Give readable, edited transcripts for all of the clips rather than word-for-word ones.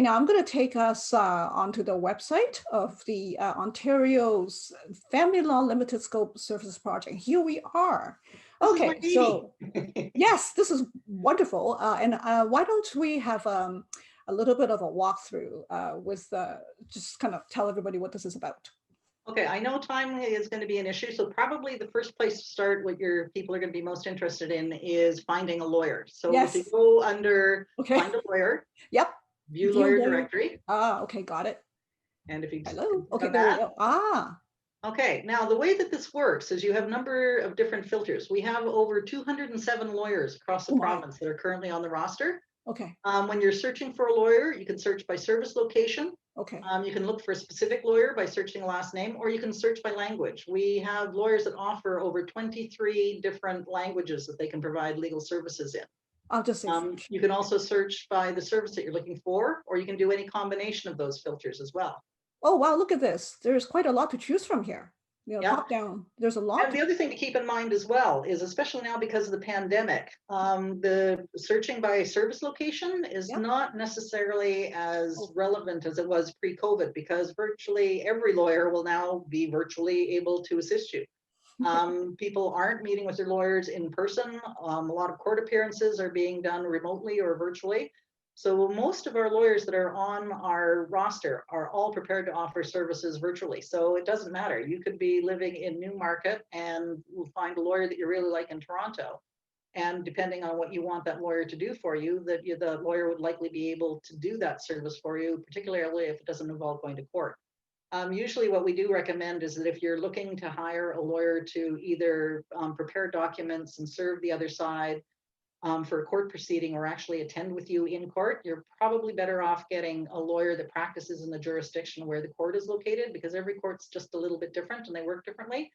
now I'm going to take us onto the website of the Ontario's Family Law Limited Scope Services Project. Here we are. Okay, so yes, this is wonderful. And why don't we have a little bit of a walkthrough with just kind of tell everybody what this is about. Okay, I know time is going to be an issue, so probably the first place to start, what your people are going to be most interested in, is finding a lawyer. So Yes. if you go under Okay. Find a Lawyer, yep, View Lawyer Directory. Okay, got it. And if you hello, okay, there we go. Okay, now the way that this works is you have a number of different filters. We have over 207 lawyers across the province that are currently on the roster. Okay. When you're searching for a lawyer, you can search by service location. Okay. You can look for a specific lawyer by searching last name, or you can search by language. We have lawyers that offer over 23 different languages that they can provide legal services in. I'll just say you can also search by the service that you're looking for, or you can do any combination of those filters as well. Oh, wow, look at this. There's quite a lot to choose from here. You know, top down, there's a lot. And the other thing to keep in mind as well is, especially now because of the pandemic, the searching by service location is not necessarily as relevant as it was pre-COVID, because virtually every lawyer will now be virtually able to assist you. People aren't meeting with their lawyers in person. A lot of court appearances are being done remotely or virtually. So most of our lawyers that are on our roster are all prepared to offer services virtually. So it doesn't matter. You could be living in Newmarket and we'll find a lawyer that you really like in Toronto. And depending on what you want that lawyer to do for you, the lawyer would likely be able to do that service for you, particularly if it doesn't involve going to court. Usually what we do recommend is that if you're looking to hire a lawyer to either prepare documents and serve the other side, for a court proceeding or actually attend with you in court, you're probably better off getting a lawyer that practices in the jurisdiction where the court is located, because every court's just a little bit different and they work differently.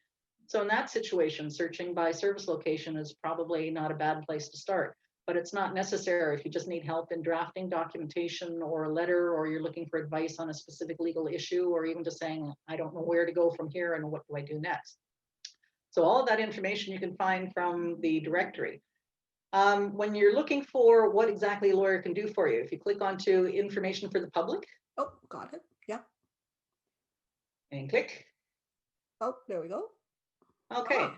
So in that situation, searching by service location is probably not a bad place to start, but it's not necessary if you just need help in drafting documentation or a letter, or you're looking for advice on a specific legal issue, or even just saying, I don't know where to go from here and what do I do next. So all of that information you can find from the directory. When you're looking for what exactly a lawyer can do for you, if you click onto information for the public. Oh, got it. Yeah. And click. Oh, there we go. Okay.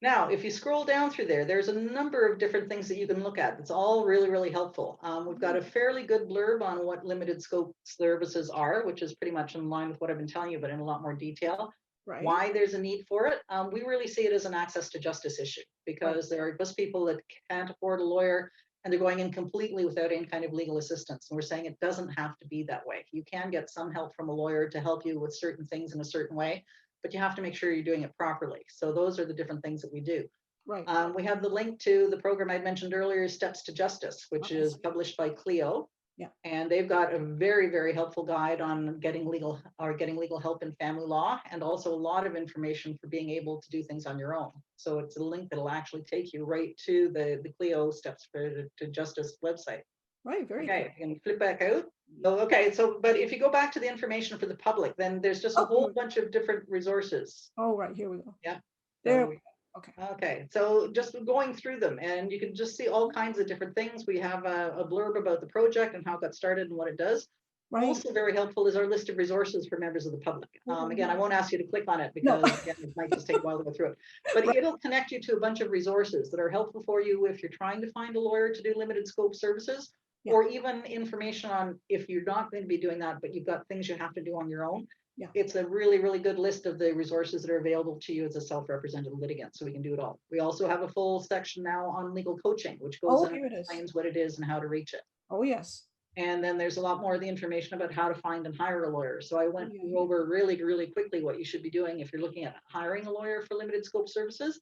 Now, if you scroll down through there, there's a number of different things that you can look at. It's all really, really helpful. We've got a fairly good blurb on what limited scope services are, which is pretty much in line with what I've been telling you, but in a lot more detail. Right. Why there's a need for it. We really see it as an access to justice issue, because there are just people that can't afford a lawyer and they're going in completely without any kind of legal assistance. And we're saying it doesn't have to be that way. You can get some help from a lawyer to help you with certain things in a certain way, but you have to make sure you're doing it properly. So those are the different things that we do. Right. We have the link to the program I mentioned earlier, Steps to Justice, which is published by Clio. Yeah. And they've got a very, very helpful guide on getting legal help in family law, and also a lot of information for being able to do things on your own. So it's a link that'll actually take you right to the Clio Steps to Justice website. Right, very good. You can flip back out. Oh, okay, so, but if you go back to the information for the public, then there's just a whole bunch of different resources. Oh, right, here we go. Yeah. There we go. Okay, so just going through them, and you can just see all kinds of different things. We have a blurb about the project and how it got started and what it does. Right. Also very helpful is our list of resources for members of the public. Again, I won't ask you to click on it because again, it might just take a while to go through it. But it'll connect you to a bunch of resources that are helpful for you if you're trying to find a lawyer to do limited scope services, or even information on if you're not going to be doing that, but you've got things you have to do on your own. Yeah. It's a really, really good list of the resources that are available to you as a self-represented litigant, so we can do it all. We also have a full section now on legal coaching, which goes in and explains what it is and how to reach it. Oh, yes. And then there's a lot more of the information about how to find and hire a lawyer. So I went over really, really quickly what you should be doing if you're looking at hiring a lawyer for limited scope services.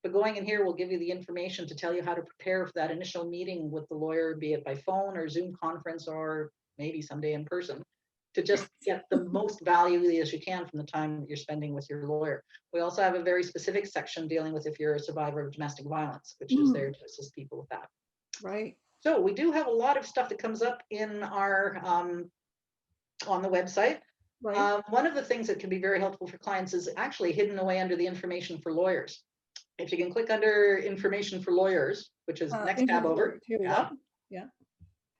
But going in here will give you the information to tell you how to prepare for that initial meeting with the lawyer, be it by phone or Zoom conference or maybe someday in person, to just get the most value as you can from the time that you're spending with your lawyer. We also have a very specific section dealing with if you're a survivor of domestic violence, which is there to assist people with that. Right. So we do have a lot of stuff that comes up in our on the website. Right. One of the things that can be very helpful for clients is actually hidden away under the information for lawyers. If you can click under information for lawyers, which is next tab over. Here we go. Yeah.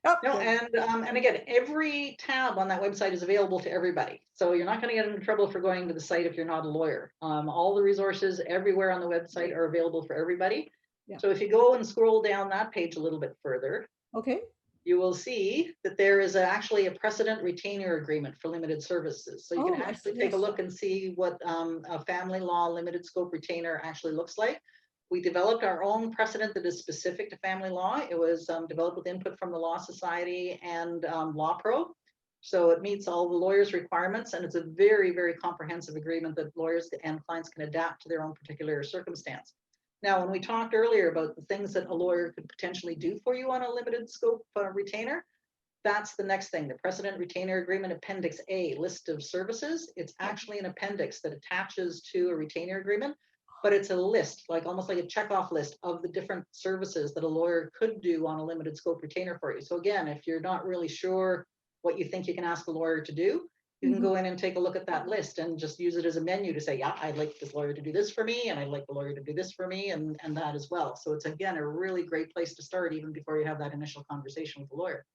Yep. No, and again, every tab on that website is available to everybody. So you're not going to get into trouble for going to the site if you're not a lawyer. All the resources everywhere on the website are available for everybody. Yeah. So if you go and scroll down that page a little bit further, Okay. you will see that there is actually a precedent retainer agreement for limited services. So you can actually take a look and see what a family law limited scope retainer actually looks like. We developed our own precedent that is specific to family law. It was developed with input from the Law Society and Law Pro. So it meets all the lawyers' requirements, and it's a very, very comprehensive agreement that lawyers and clients can adapt to their own particular circumstance. Now, when we talked earlier about the things that a lawyer could potentially do for you on a limited scope retainer, that's the next thing. The Precedent Retainer Agreement Appendix A, list of services. It's actually an appendix that attaches to a retainer agreement, but it's a list, like almost like a checkoff list of the different services that a lawyer could do on a limited scope retainer for you. So again, if you're not really sure what you think you can ask a lawyer to do, you can go in and take a look at that list and just use it as a menu to say, yeah, I'd like this lawyer to do this for me, and I'd like the lawyer to do this for me, and that as well. So it's, again, a really great place to start even before you have that initial conversation with the lawyer.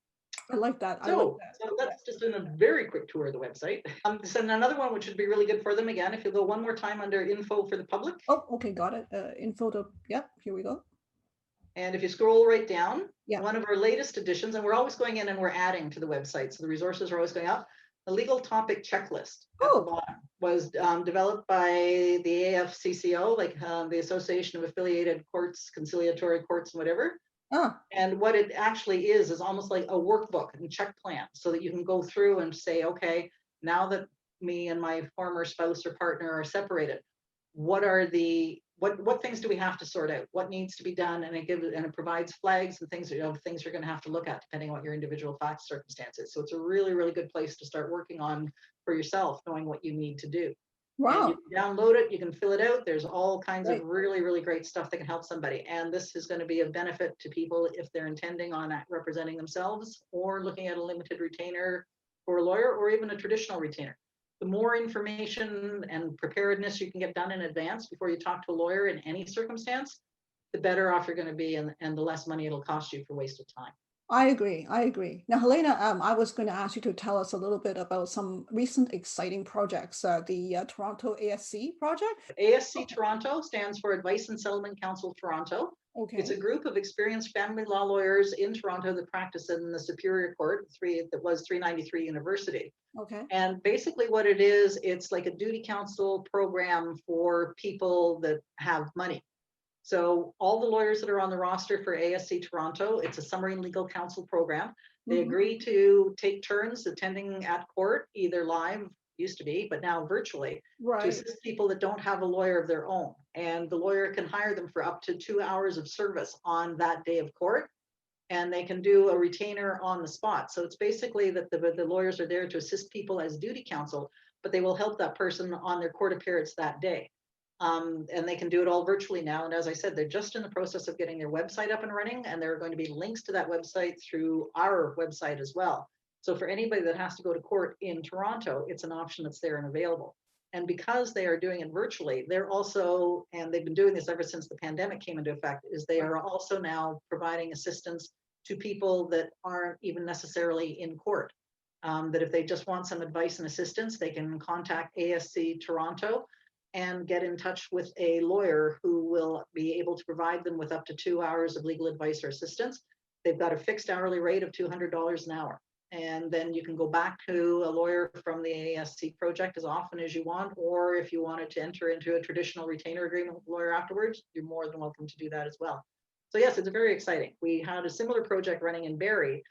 I like that. So that's just in a very quick tour of the website. So another one which would be really good for them, again, if you go one more time under info for the public. Oh, okay, got it. Info to, yep, here we go. And if you scroll right down, yeah, one of our latest additions, and we're always going in and we're adding to the website, so the resources are always going up. The legal topic checklist at the bottom was developed by the AFCCO, like the Association of Affiliated Courts, Conciliatory Courts, and whatever. And what it actually is almost like a workbook and check plan, so that you can go through and say, okay, now that me and my former spouse or partner are separated, what are the what things do we have to sort out? What needs to be done? And it provides flags and things, things you're going to have to look at depending on what your individual facts circumstances. So it's a really, really good place to start working on for yourself, knowing what you need to do. Wow. And you can download it, you can fill it out. There's all kinds of really, really great stuff that can help somebody. And this is going to be a benefit to people if they're intending on representing themselves or looking at a limited retainer for a lawyer or even a traditional retainer. The more information and preparedness you can get done in advance before you talk to a lawyer in any circumstance, the better off you're going to be, and the less money it'll cost you for wasted time. I agree. I agree. Now, Helena, I was going to ask you to tell us a little bit about some recent exciting projects. The Toronto ASC project. ASC Toronto stands for Advice and Settlement Council Toronto. Okay. It's a group of experienced family law lawyers in Toronto that practice in the Superior Court, that was 393 University. Okay. And basically what it is, it's like a duty counsel program for people that have money. So all the lawyers that are on the roster for ASC Toronto, it's a summary legal counsel program. They agree to take turns attending at court, either live, used to be, but now virtually, to assist people that don't have a lawyer of their own. And the lawyer can hire them for up to 2 hours of service on that day of court. And they can do a retainer on the spot. So it's basically that the lawyers are there to assist people as duty counsel, but they will help that person on their court appearance that day. And they can do it all virtually now. And as I said, they're just in the process of getting their website up and running, and there are going to be links to that website through our website as well. So for anybody that has to go to court in Toronto, it's an option that's there and available. And because they are doing it virtually, they're also, and they've been doing this ever since the pandemic came into effect, is they are also now providing assistance to people that aren't even necessarily in court. That if they just want some advice and assistance, they can contact ASC Toronto and get in touch with a lawyer who will be able to provide them with up to 2 hours of legal advice or assistance. They've got a fixed hourly rate of $200 an hour. And then you can go back to a lawyer from the ASC project as often as you want, or if you wanted to enter into a traditional retainer agreement with the lawyer afterwards, you're more than welcome to do that as well. So yes, it's very exciting. We had a similar project running in Barrie,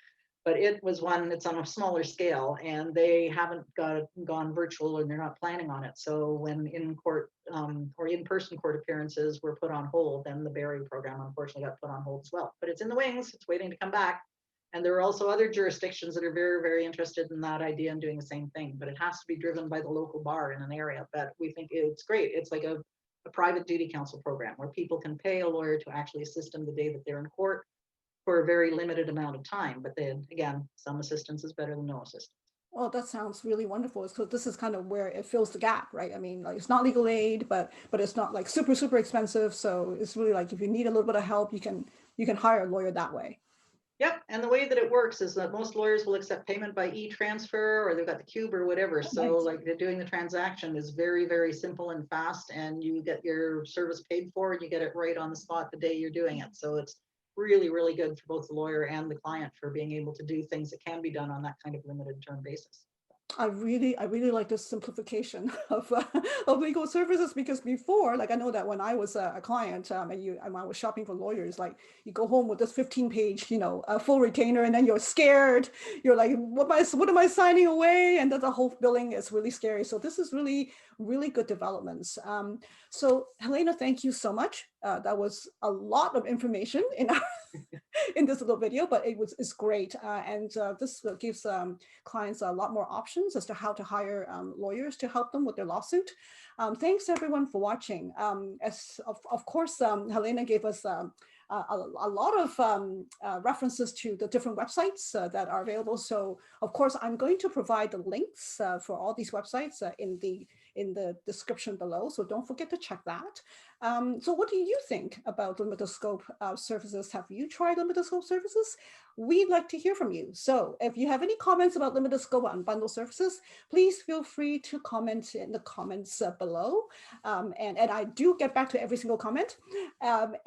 but it was one that's on a smaller scale, and they haven't gone virtual, and they're not planning on it. So when in-court or in-person court appearances were put on hold, then the Barrie program unfortunately got put on hold as well. But it's in the wings, it's waiting to come back. And there are also other jurisdictions that are very, very interested in that idea and doing the same thing, but it has to be driven by the local bar in an area. But we think it's great. It's like a private duty counsel program where people can pay a lawyer to actually assist them the day that they're in court for a very limited amount of time. But then again, some assistance is better than no assistance. Oh, that sounds really wonderful. So this is kind of where it fills the gap, right? I mean, like, it's not legal aid, but it's not like super, super expensive. So it's really like if you need a little bit of help, you can hire a lawyer that way. Yep, and the way that it works is that most lawyers will accept payment by e-transfer, or they've got the cube or whatever. So Nice. like doing the transaction is very, very simple and fast, and you get your service paid for and you get it right on the spot the day you're doing it. So it's really, really good for both the lawyer and the client for being able to do things that can be done on that kind of limited term basis. I really like the simplification of legal services, because before, like I know that when I was a client, and I was shopping for lawyers, like you go home with this 15-page, full retainer, and then you're scared. You're like, what am I signing away? And then the whole billing is really scary. So this is really good developments. So Helena, thank you so much. That was a lot of information in our in this little video, but it's great. And this gives clients a lot more options as to how to hire lawyers to help them with their lawsuit. Thanks everyone for watching. Of course, Helena gave us a lot of references to the different websites that are available. So of course, I'm going to provide the links for all these websites in the description below. So don't forget to check that. So what do you think about limited scope services? Have you tried limited scope services? We'd like to hear from you. So if you have any comments about limited scope and bundle services, please feel free to comment in the comments below. And I do get back to every single comment. I'd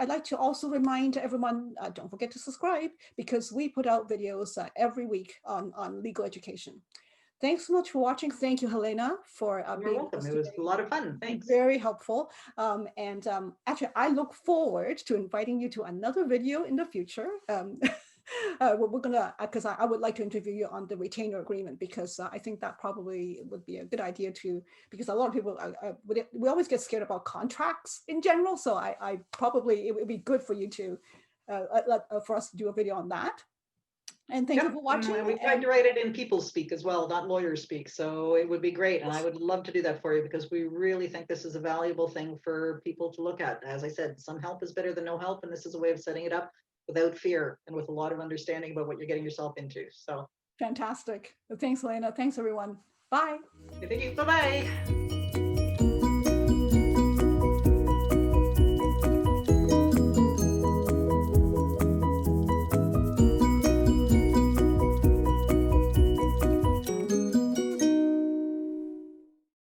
like to also remind everyone, don't forget to subscribe, because we put out videos every week on legal education. Thanks so much for watching. Thank you, Helena, for You're welcome. It was a lot of fun. Thanks. Very helpful. Actually, I look forward to inviting you to another video in the future. We're gonna, because I would like to interview you on the retainer agreement, because I think that probably would be a good idea to, because a lot of people, we always get scared about contracts in general. So I probably, it would be good for you to, for us to do a video on that. And thank you for watching. We tried to write it in people speak as well, not lawyers speak. So it would be great. And I would love to do that for you, because we really think this is a valuable thing for people to look at. As I said, some help is better than no help. And this is a way of setting it up without fear and with a lot of understanding about what you're getting yourself into. So fantastic. Thanks, Elena. Thanks, everyone. Bye. Thank you. Bye-bye.